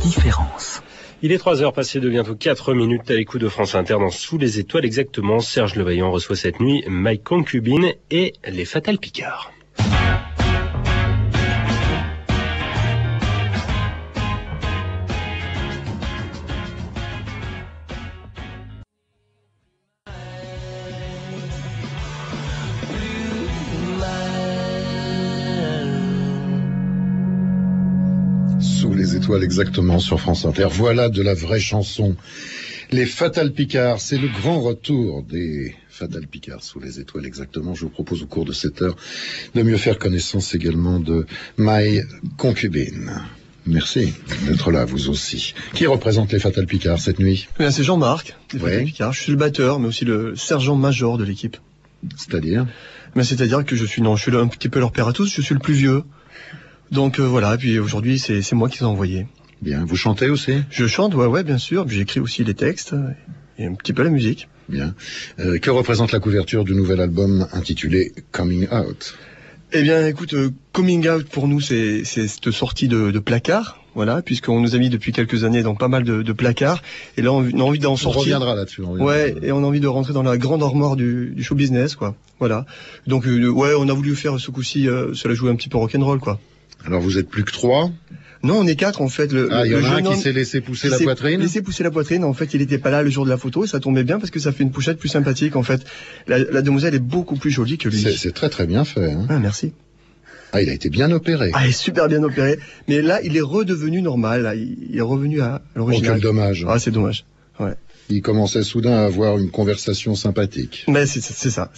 différence. Il est 3h passé de bientôt 4 minutes à l'écoute de France Inter dans Sous les étoiles exactement. Serge Levaillant reçoit cette nuit My Concubine et les Fatal Picards. Sous les étoiles exactement sur France Inter. Voilà de la vraie chanson. Les Fatal Picards, c'est le grand retour des Fatal Picards sous les étoiles exactement. Je vous propose au cours de cette heure de mieux faire connaissance également de My Concubine. Merci d'être là, vous aussi. Qui représente les Fatal Picards cette nuit? C'est Jean-Marc, des Fatal Picards. Je suis le batteur, mais aussi le sergent-major de l'équipe. C'est-à-dire? C'est-à-dire que je suis un petit peu leur père à tous, je suis le plus vieux. Donc voilà, et puis aujourd'hui c'est moi qui les ai envoyés. Bien, vous chantez aussi? Je chante, ouais, bien sûr, puis j'écris aussi les textes et un petit peu la musique. Bien. Que représente la couverture du nouvel album intitulé Coming Out? Eh bien écoute, Coming Out pour nous c'est cette sortie de placard, voilà, puisqu'on nous a mis depuis quelques années dans pas mal de placards, et là on a envie d'en sortir. On reviendra là-dessus. Ouais, et on a envie de rentrer dans la grande armoire du show business, quoi, voilà. Donc ouais, on a voulu faire ce coup-ci, cela jouer un petit peu rock'n'roll, quoi. Alors vous êtes plus que 3? Non, on est 4 en fait. Il y en a un qui s'est laissé pousser la poitrine. Laissé pousser la poitrine. En fait, il n'était pas là le jour de la photo et ça tombait bien parce que ça fait une pochette plus sympathique. En fait, la demoiselle est beaucoup plus jolie que lui. C'est très très bien fait. Hein. Ah, merci. Ah, il a été bien opéré. Ah, il est super bien opéré. Mais là, il est redevenu normal. Là. Il est revenu à l'original. Oh, quel dommage. Ah, c'est dommage. Ouais. Il commençait soudain à avoir une conversation sympathique. Mais c'est ça.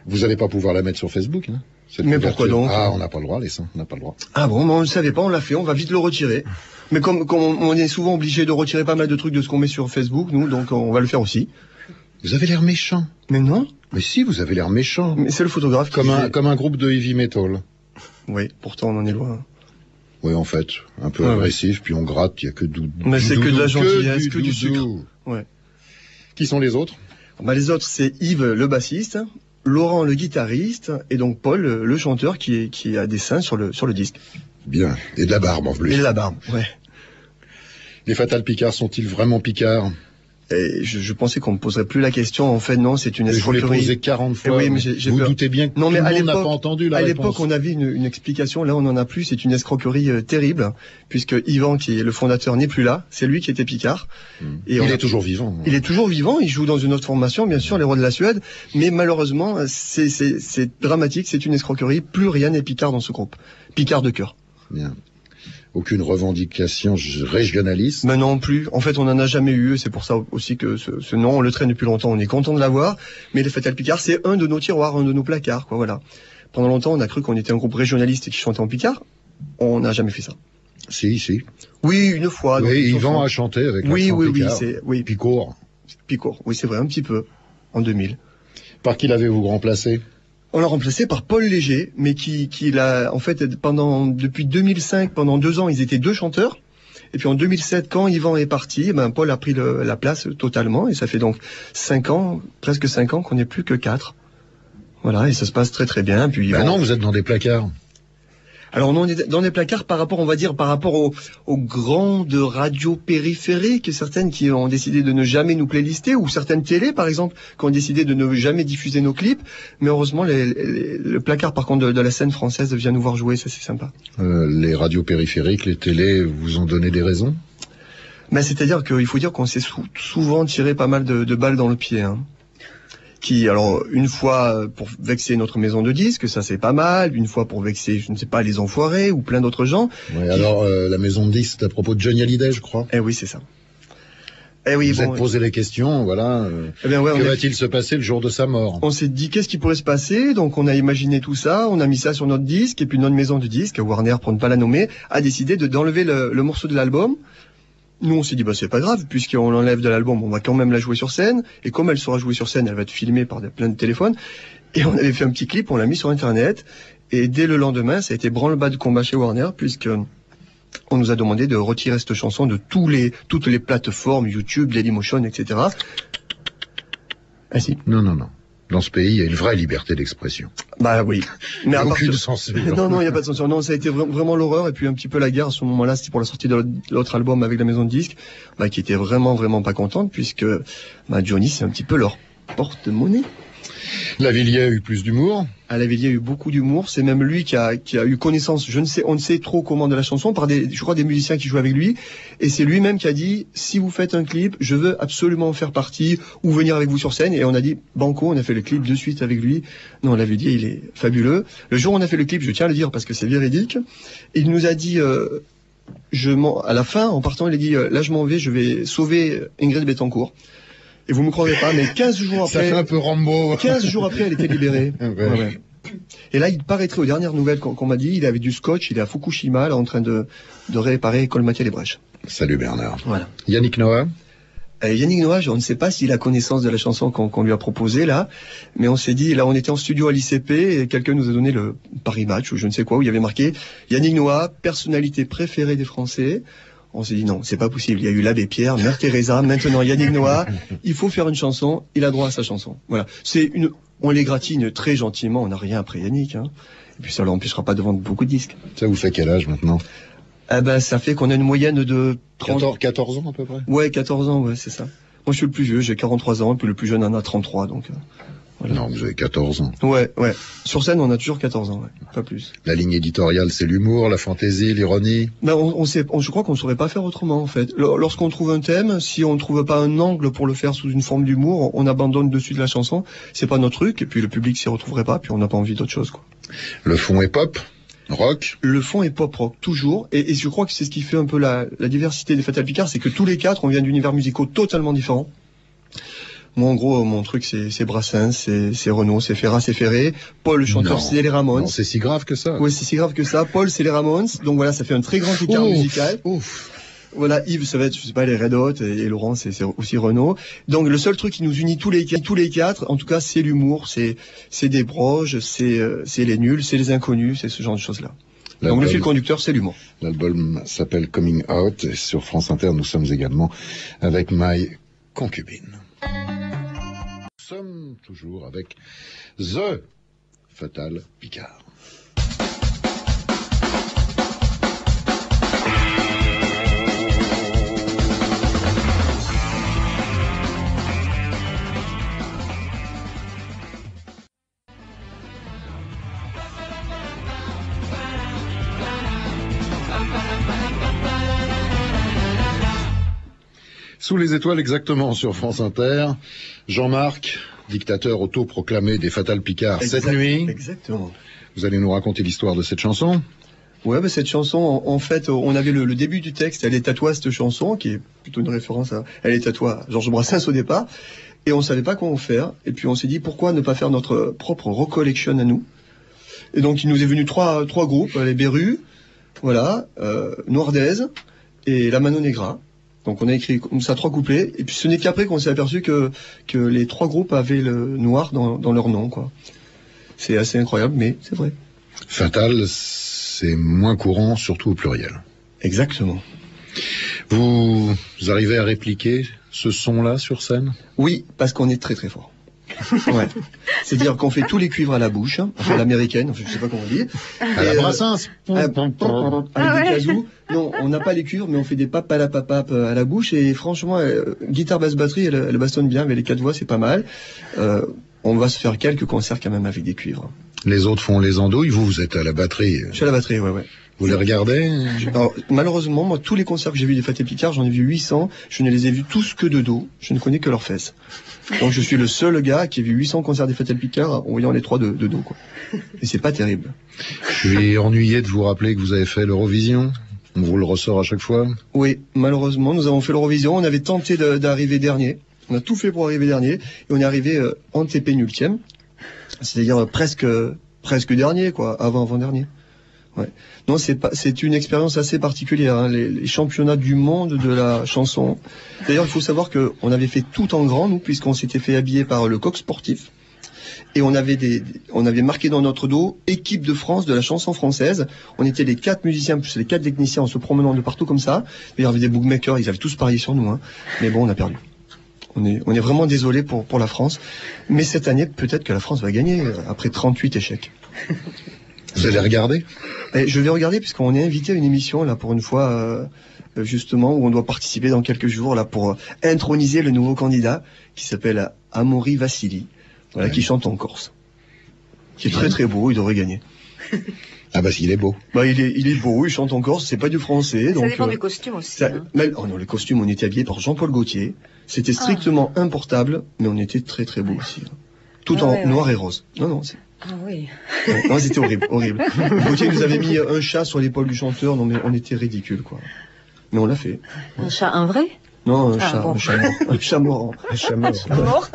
Vous n'allez pas pouvoir la mettre sur Facebook, hein? Mais pourquoi donc? Ah, on n'a pas le droit, les seins, on n'a pas le droit. Ah bon, on ne savait pas, on l'a fait, on va vite le retirer. Mais comme on est souvent obligé de retirer pas mal de trucs de ce qu'on met sur Facebook, nous, donc on va le faire aussi. Vous avez l'air méchant. Mais non. Mais si, vous avez l'air méchant. Mais c'est le photographe qui comme un groupe de heavy metal. Oui, pourtant on en est loin. Oui, en fait, un peu agressif, puis on gratte, il n'y a que mais c'est que de la gentillesse, que du sucre. Ouais. Qui sont les autres? Les autres, c'est Yves, le bassiste, Laurent, le guitariste, et donc Paul, le chanteur, qui a des seins sur le disque. Bien. Et de la barbe en plus. Et de la barbe, ouais. Les Fatal Picards sont-ils vraiment picards? Et je pensais qu'on me poserait plus la question. En fait, non, c'est une escroquerie. Je vous l'ai posé 40 fois. Oui, mais vous doutez bien que tout le monde n'a pas entendu la réponse. À l'époque, on avait une explication. Là, on n'en a plus. C'est une escroquerie terrible, puisque Yvan, qui est le fondateur, n'est plus là. C'est lui qui était picard. Et il est toujours vivant. Il est toujours vivant. Il joue dans une autre formation, bien sûr, les Rois de la Suède. Mais malheureusement, c'est dramatique. C'est une escroquerie. Plus rien n'est picard dans ce groupe. Picard de cœur. Bien. Aucune revendication régionaliste? Mais non plus. En fait, on n'en a jamais eu. C'est pour ça aussi que ce nom, on le traîne depuis longtemps. On est content de l'avoir. Mais les Fatal Picards, c'est un de nos tiroirs, un de nos placards, quoi, voilà. Pendant longtemps, on a cru qu'on était un groupe régionaliste et qui chantait en picard. On n'a jamais fait ça. Si. Oui, une fois. Oui, Yvan a chanté avec l'accent picard. Oui. Picourt. Oui, c'est vrai, un petit peu. En 2000. Par qui l'avez-vous remplacé? On l'a remplacé par Paul Léger, mais qui l'a, en fait, depuis 2005, pendant 2 ans, ils étaient 2 chanteurs. Et puis en 2007, quand Yvan est parti, Paul a pris la place totalement, et ça fait donc 5 ans, presque 5 ans qu'on n'est plus que 4. Voilà, et ça se passe très très bien. Puis non, vous êtes dans des placards. Alors on est dans des placards par rapport aux grandes radios périphériques, certaines qui ont décidé de ne jamais nous playlister, ou certaines télés par exemple qui ont décidé de ne jamais diffuser nos clips. Mais heureusement le placard par contre de la scène française vient nous voir jouer, ça c'est sympa. Les radios périphériques, les télés vous ont donné des raisons? C'est-à-dire qu'il faut dire qu'on s'est souvent tiré pas mal de balles dans le pied, hein. Alors, une fois pour vexer notre maison de disques, ça c'est pas mal. Une fois pour vexer, je ne sais pas, les enfoirés ou plein d'autres gens. Oui, alors la maison de disques, c'est à propos de Johnny Hallyday, je crois. Eh oui, c'est ça. Eh oui, vous êtes posé les questions, voilà. Que va-t-il se passer le jour de sa mort? On s'est dit qu'est-ce qui pourrait se passer, donc on a imaginé tout ça, on a mis ça sur notre disque, et puis notre maison de disques, Warner pour ne pas la nommer, a décidé d'enlever le morceau de l'album. Nous, on s'est dit, c'est pas grave, puisqu'on l'enlève de l'album, on va quand même la jouer sur scène, et comme elle sera jouée sur scène, elle va être filmée par plein de téléphones, et on avait fait un petit clip, on l'a mis sur Internet, et dès le lendemain, ça a été branle-bas de combat chez Warner, puisque on nous a demandé de retirer cette chanson de toutes les plateformes, YouTube, Dailymotion, etc. Ah si. Non, dans ce pays, il y a une vraie liberté d'expression. Bah oui. Mais à Aucune partir... censure. Non, il n'y a pas de censure. Non, ça a été vraiment l'horreur, et puis un petit peu la guerre à ce moment-là, c'était pour la sortie de l'autre album avec la maison de disques, qui était vraiment pas contente, puisque Johnny, c'est un petit peu leur porte-monnaie. Lavilliers a eu plus d'humour. Lavilliers a eu beaucoup d'humour. C'est même lui qui a eu connaissance, on ne sait trop comment, de la chanson, par je crois, des musiciens qui jouaient avec lui. Et c'est lui-même qui a dit, si vous faites un clip, je veux absolument en faire partie, ou venir avec vous sur scène. Et on a dit, banco, on a fait le clip de suite avec lui. Non, Lavilliers, il est fabuleux. Le jour où on a fait le clip, je tiens à le dire parce que c'est véridique, il nous a dit, à la fin, en partant, il a dit, là je m'en vais, je vais sauver Ingrid Betancourt. Et vous me croirez pas, mais 15 jours après... Ça fait un peu Rambo. 15 jours après, elle était libérée. Ouais. Ouais. Et là, il paraîtrait, aux dernières nouvelles qu'on m'a dit, il est avec du scotch, il est à Fukushima, là, en train de réparer Colmatier-les-Brèches. Salut Bernard. Voilà. Yannick Noah. Yannick Noah, on ne sait pas s'il a connaissance de la chanson qu'on lui a proposée, là, mais on s'est dit, là, on était en studio à l'ICP, et quelqu'un nous a donné le Paris Match, ou je ne sais quoi, où il y avait marqué Yannick Noah, personnalité préférée des Français. On s'est dit non, c'est pas possible. Il y a eu l'abbé Pierre, Mère Teresa, maintenant Yannick Noah. Il faut faire une chanson. Il a droit à sa chanson. Voilà. On les gratine très gentiment. On n'a rien après Yannick, hein. Et puis ça l'empêchera pas de vendre beaucoup de disques. Ça vous fait quel âge maintenant? Ça fait qu'on a une moyenne de 14 ans à peu près. Ouais, 14 ans, ouais, c'est ça. Moi, je suis le plus vieux, j'ai 43 ans, et puis le plus jeune en a 33, donc. Voilà. Non, vous avez 14 ans. Ouais. Sur scène, on a toujours 14 ans, ouais. Pas plus. La ligne éditoriale, c'est l'humour, la fantaisie, l'ironie. Je crois qu'on ne saurait pas faire autrement, en fait. Lorsqu'on trouve un thème, si on ne trouve pas un angle pour le faire sous une forme d'humour, on abandonne dessus de la chanson. C'est pas notre truc, et puis le public s'y retrouverait pas, puis on n'a pas envie d'autre chose, quoi. Le fond est pop, rock. Le fond est pop-rock, toujours. Et je crois que c'est ce qui fait un peu la diversité des Fatal Picard, c'est que tous les quatre, on vient d'univers musicaux totalement différents. Moi, en gros, mon truc, c'est Brassens, c'est Renaud, c'est Ferrat, c'est Ferré. Paul, le chanteur, c'est les Ramones. Non, c'est si grave que ça. Oui, c'est si grave que ça. Paul, c'est les Ramones. Donc voilà, ça fait un très grand écart musical. Ouf. Voilà, Yves, ça va être, je sais pas, les Red Hot, et Laurent, c'est aussi Renaud. Donc le seul truc qui nous unit tous les quatre, en tout cas, c'est l'humour, c'est des broges, c'est les nuls, c'est les inconnus, c'est ce genre de choses-là. Donc le fil conducteur, c'est l'humour. L'album s'appelle Coming Out, et sur France Inter, nous sommes également avec My Concubine. Nous sommes toujours avec The Fatal Picard. Sous les étoiles exactement sur France Inter, Jean-Marc, dictateur autoproclamé des Fatal Picard, cette nuit. Exactement. Vous allez nous raconter l'histoire de cette chanson? Ouais, cette chanson, en fait, on avait le début du texte, elle est tatouée à cette chanson, qui est plutôt une référence elle est tatouée à Georges Brassens au départ, et on savait pas comment faire, et puis on s'est dit pourquoi ne pas faire notre propre recollection à nous. Et donc il nous est venu trois groupes, les Berus, voilà, Noirdaise et La Mano Negra. Donc on a écrit comme ça 3 couplets, et puis ce n'est qu'après qu'on s'est aperçu que les 3 groupes avaient le noir dans leur nom, quoi. C'est assez incroyable, mais c'est vrai. Fatal, c'est moins courant, surtout au pluriel. Exactement. Vous arrivez à répliquer ce son-là sur scène? Oui, parce qu'on est très très fort. Ouais. C'est-à-dire qu'on fait tous les cuivres à la bouche, enfin l'américaine, enfin, je sais pas comment on dit. À la Brassens. Avec des kazoo. Non, on n'a pas les cuivres, mais on fait des papalapapap à la bouche, et franchement, guitare, basse, batterie, elle bastonne bien, mais les 4 voix, c'est pas mal. On va se faire quelques concerts quand même avec des cuivres. Les autres font les andouilles, vous êtes à la batterie. Je suis à la batterie, ouais. Vous les regardez? Alors, malheureusement, moi, tous les concerts que j'ai vus des Fatal Picard, j'en ai vu 800, je ne les ai vus tous que de dos, je ne connais que leurs fesses. Donc je suis le seul gars qui a vu 800 concerts des Fatal Picard en voyant les 3 de dos, quoi. Et c'est pas terrible. Je suis ennuyé de vous rappeler que vous avez fait l'Eurovision. On vous le ressort à chaque fois. Oui, malheureusement, nous avons fait l'Eurovision, on avait tenté d'arriver dernier, on a tout fait pour arriver dernier, et on est arrivé antépénultième, c'est-à-dire presque dernier, quoi, avant-dernier. Ouais. Non, c'est une expérience assez particulière, hein, les championnats du monde de la chanson. D'ailleurs, il faut savoir que on avait fait tout en grand, nous, puisqu'on s'était fait habiller par le Coq Sportif. Et on avait marqué dans notre dos équipe de France de la chanson française. On était les 4 musiciens plus les 4 techniciens en se promenant de partout comme ça. Il y avait des bookmakers, ils avaient tous parié sur nous, hein. Mais bon, on a perdu. On est vraiment désolé pour la France. Mais cette année, peut-être que la France va gagner après 38 échecs. Vous allez regarder? Et je vais regarder puisqu'on est invité à une émission là pour une fois justement où on doit participer dans quelques jours là pour introniser le nouveau candidat qui s'appelle Amaury Vassili, voilà, qui chante en Corse, qui est très très beau. Il devrait gagner. Ah bah s'il est beau. Bah il est beau, il chante en Corse, c'est pas du français. Donc, ça dépend du costume aussi. Oh non, les costumes, on était habillés par Jean-Paul Gaultier. C'était strictement importable, mais on était très très beau aussi. Tout en noir et rose. Non, c'est... Ah oui. Non, c'était horrible, horrible. Gaultier nous avait mis un chat sur l'épaule du chanteur, non mais on était ridicule, quoi. Mais on l'a fait. Un chat, un vrai? Non, un chat mort. Un chat mort. Un chat mort.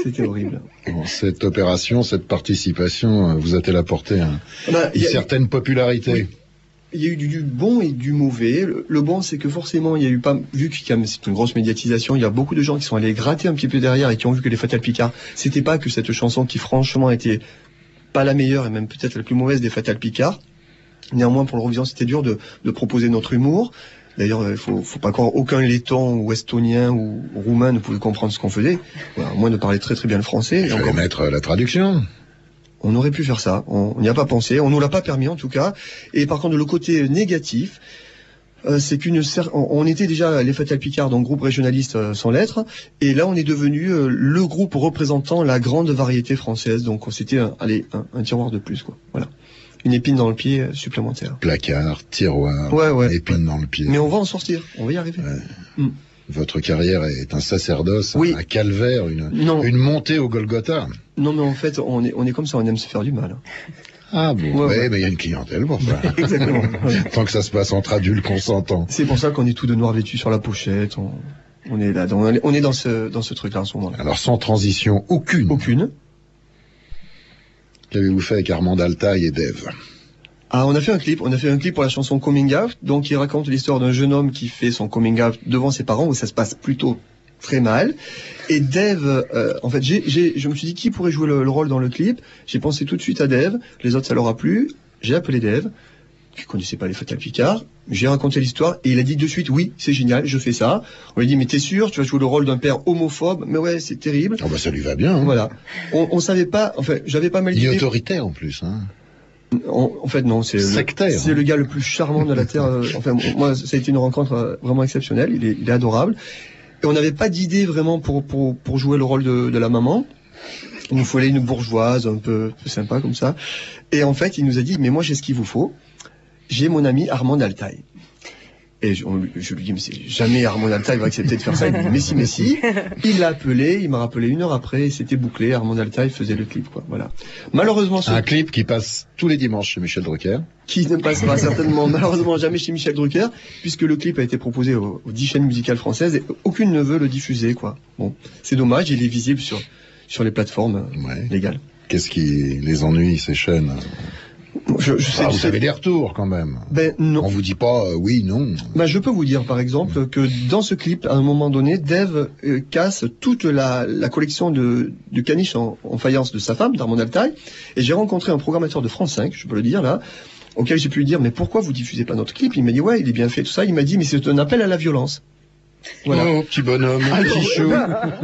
C'était horrible. Bon, cette opération, cette participation, vous a-t-elle apporté une certaine popularité? Oui. Il y a eu du bon et du mauvais. Le bon, c'est que forcément, il y a eu pas, vu que c'est une grosse médiatisation, il y a beaucoup de gens qui sont allés gratter un petit peu derrière et qui ont vu que les Fatal Picard, c'était pas que cette chanson qui franchement était pas la meilleure et même peut-être la plus mauvaise des Fatal Picard. Néanmoins, pour l'Eurovision, c'était dur de proposer notre humour. D'ailleurs, il faut pas croire aucun letton ou estonien ou roumain ne pouvait comprendre ce qu'on faisait. Voilà, au moins de parler très très bien le français. Il fallait mettre la traduction. On aurait pu faire ça. On n'y a pas pensé. On nous l'a pas permis en tout cas. Et par contre, le côté négatif, c'est on était déjà les Fatal Picard, donc groupe régionaliste sans lettres, et là on est devenu le groupe représentant la grande variété française. Donc c'était un tiroir de plus, quoi. Voilà. Une épine dans le pied supplémentaire. Placard, tiroir, épine dans le pied. Mais on va en sortir, on va y arriver. Votre carrière est un sacerdoce, un calvaire, une montée au Golgotha. Non mais en fait, on est comme ça, on aime se faire du mal. Ah bon, mais il y a une clientèle pour ça. Exactement. Tant que ça se passe entre adultes consentants. C'est pour ça qu'on est tout de noir vêtu sur la pochette, on est là, on est dans ce truc-là en ce moment-là. Alors sans transition aucune. Aucune. Qu'avez-vous fait avec Armand Altaï et Dave? Ah, on a fait un clip pour la chanson Coming Out, donc il raconte l'histoire d'un jeune homme qui fait son coming out devant ses parents, où ça se passe plutôt très mal. Et Dave, en fait, je me suis dit qui pourrait jouer le rôle dans le clip. J'ai pensé tout de suite à Dave, les autres ça leur a plu, j'ai appelé Dave, qui connaissait pas les Fatal Picard, j'ai raconté l'histoire, et il a dit de suite, oui, c'est génial, je fais ça. On lui a dit, mais t'es sûr, tu vas jouer le rôle d'un père homophobe? Mais ouais, c'est terrible. Oh bah ça lui va bien. Hein. Voilà. On savait pas, enfin, j'avais pas mal d'idées. Il est autoritaire en plus, hein. En fait, non, c'est sectaire. C'est le gars le plus charmant de la Terre. Enfin, moi, ça a été une rencontre vraiment exceptionnelle. Il est adorable. Et on n'avait pas d'idée vraiment pour jouer le rôle de la maman. Il nous fallait une bourgeoise un peu sympa comme ça. Et en fait, il nous a dit, mais moi, j'ai ce qu'il vous faut. J'ai mon ami Armand Altaï. Et je lui dis, mais c'est jamais Armand Altaï va accepter de faire ça. Il me dit, mais si. Il l'a appelé, il m'a rappelé 1 heure après, et c'était bouclé. Armand Altaï faisait le clip, quoi. Voilà. Malheureusement, un clip qui passe tous les dimanches chez Michel Drucker. Qui ne passera certainement, malheureusement, jamais chez Michel Drucker, puisque le clip a été proposé aux 10 chaînes musicales françaises et aucune ne veut le diffuser, quoi. Bon. C'est dommage, il est visible sur les plateformes légales. Qu'est-ce qui les ennuie, ces chaînes? Vous avez des retours quand même. Ben non. On vous dit pas oui, non. Ben je peux vous dire par exemple que dans ce clip, à un moment donné, Dave casse toute la collection de caniches en faïence de sa femme, d'Armand Altaï, et j'ai rencontré un programmateur de France 5, je peux le dire là, auquel j'ai pu lui dire mais pourquoi vous diffusez pas notre clip? Il m'a dit ouais, il est bien fait tout ça. Il m'a dit mais c'est un appel à la violence. Voilà. Oh, petit bonhomme, petit chou.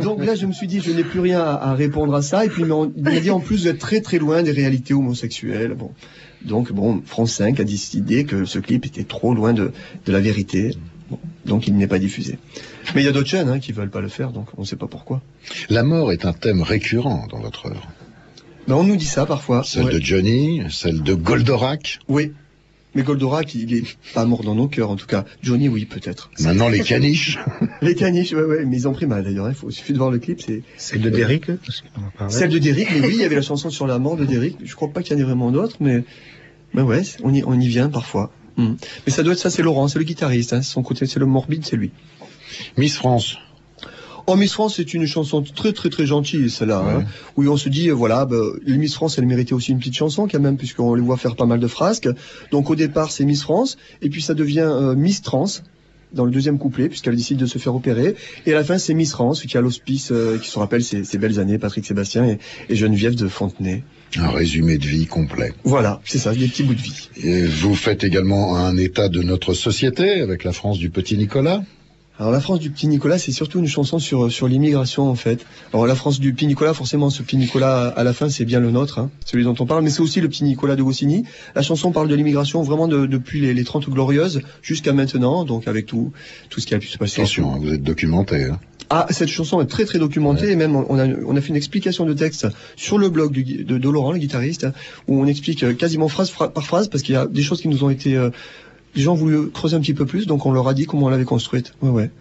Donc là, je me suis dit, je n'ai plus rien à répondre à ça. Et puis, il m'a dit, en plus, vous êtes très très loin des réalités homosexuelles. Bon. Donc, bon, France 5 a décidé que ce clip était trop loin de la vérité. Bon. Donc, il n'est pas diffusé. Mais il y a d'autres chaînes qui veulent pas le faire, donc on ne sait pas pourquoi. La mort est un thème récurrent dans votre œuvre. Ben, on nous dit ça parfois. Celle de Johnny, celle de Goldorak. Oui. Mais Goldorak, il est pas mort dans nos cœurs, en tout cas. Johnny, oui, peut-être. Maintenant, les caniches. Les caniches, ouais, mais ils ont pris mal, d'ailleurs. Il suffit de voir le clip, c'est... Celle de Derrick, Celle de Derrick, mais oui, il y avait la chanson sur la mort de Derrick. Je crois pas qu'il y en ait vraiment d'autres, mais ouais, on y vient parfois. Mais ça doit être ça, c'est Laurent, c'est le guitariste, son côté, c'est le morbide, c'est lui. Miss France. Oh, Miss France, c'est une chanson très très très gentille, celle-là, où on se dit, voilà, les Miss France, elle méritait aussi une petite chanson quand même, puisqu'on les voit faire pas mal de frasques. Donc au départ, c'est Miss France, et puis ça devient Miss Trans, dans le deuxième couplet, puisqu'elle décide de se faire opérer. Et à la fin, c'est Miss France, qui a l'hospice, qui se rappelle ses belles années, Patrick Sébastien et Geneviève de Fontenay. Un résumé de vie complet. Voilà, c'est ça, des petits bouts de vie. Et vous faites également un état de notre société, avec la France du petit Nicolas. Alors la France du Petit Nicolas, c'est surtout une chanson sur l'immigration en fait. Alors la France du Petit Nicolas, forcément, ce Petit Nicolas à la fin, c'est bien le nôtre, hein, celui dont on parle, mais c'est aussi le Petit Nicolas de Goscinny. La chanson parle de l'immigration vraiment depuis les 30 Glorieuses jusqu'à maintenant, donc avec tout ce qui a pu se passer. Attention, vous êtes documenté. Hein. Ah, cette chanson est très très documentée, Ouais. et même on a fait une explication de texte sur le blog de Laurent, le guitariste, où on explique quasiment phrase par phrase, parce qu'il y a des choses qui nous ont été... les gens ont voulu creuser un petit peu plus, donc on leur a dit comment on l'avait construite. Ouais.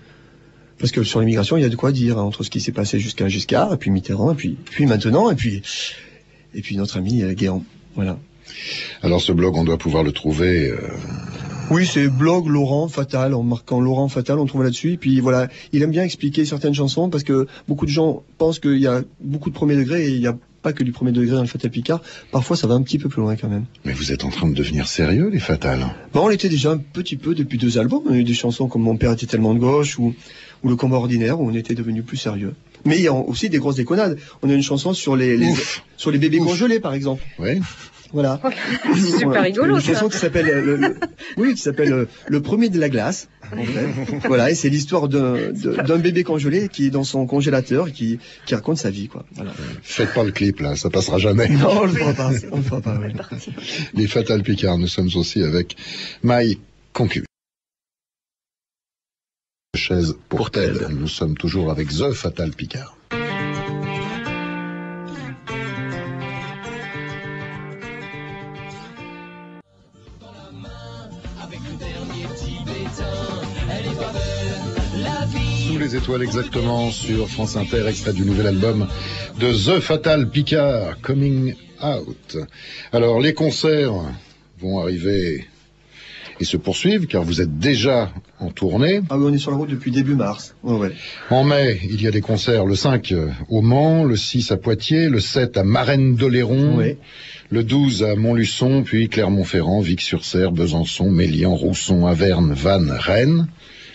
Parce que sur l'immigration, il y a de quoi dire, hein, entre ce qui s'est passé jusqu'à Giscard, et puis Mitterrand, et puis maintenant, et puis notre ami Guéant. Voilà. Alors ce blog, on doit pouvoir le trouver... Oui, c'est blog Laurent Fatal, en marquant Laurent Fatal, on trouve là-dessus. Et puis voilà, il aime bien expliquer certaines chansons, parce que beaucoup de gens pensent qu'il y a beaucoup de premier degré, et il n'y a pas que du premier degré dans le Fatal Picard. Parfois, ça va un petit peu plus loin quand même. Mais vous êtes en train de devenir sérieux, les Fatales? Bon, on l'était déjà un petit peu depuis 2 albums. On a eu des chansons comme Mon père était tellement de gauche, ou Le combat ordinaire, où on était devenu plus sérieux. Mais il y a aussi des grosses déconnades. On a une chanson sur les bébés congelés, par exemple. Oui. Voilà. C'est super rigolo, une ça. chanson qui s'appelle Le premier de la glace. En fait. Voilà, et c'est l'histoire d'un bébé congelé qui est dans son congélateur et qui raconte sa vie, quoi. Voilà. Faites pas le clip, là, ça passera jamais. Non, on le fera pas. On le fera pas. Ouais. Les Fatales Picard, nous sommes aussi avec My Concubine. Chaise pour Ted. Nous sommes toujours avec The Fatal Picard. Sous les étoiles exactement sur France Inter, extrait du nouvel album de The Fatal Picard, Coming Out. Alors les concerts vont arriver et se poursuivent car vous êtes déjà en tournée. Ah oui, on est sur la route depuis début mars. Ouais. En mai, il y a des concerts le 5 au Mans, le 6 à Poitiers, le 7 à Marennes-d'Oléron, Ouais. le 12 à Montluçon, puis Clermont-Ferrand, Vic-sur-Cère, Besançon, Mélian, Rousson, Averne, Vannes, Rennes.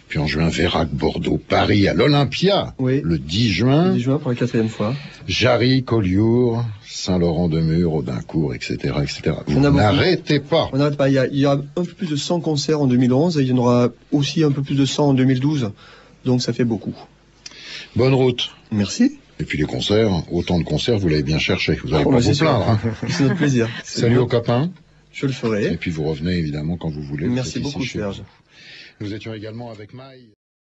Puis en juin, Vérac, Bordeaux, Paris, à l'Olympia, Oui. le 10 juin, Le 10 juin pour la 4e fois. Jarry, Collioure, Saint-Laurent-de-Mur, Audincourt, etc., etc. Vous On a beaucoup. n'arrêtez pas. On n'arrête pas. Il y a un peu plus de 100 concerts en 2011 et il y en aura aussi un peu plus de 100 en 2012. Donc ça fait beaucoup. Bonne route. Merci. Et puis les concerts, autant de concerts, vous l'avez bien cherché. Vous n'allez pas c'est vous sûr. plaindre. Hein. C'est notre plaisir. Salut aux copains. Je le Et ferai. puis vous revenez évidemment quand vous voulez. Merci C'est ici beaucoup, chez Serge. vous. Nous étions également avec Maï.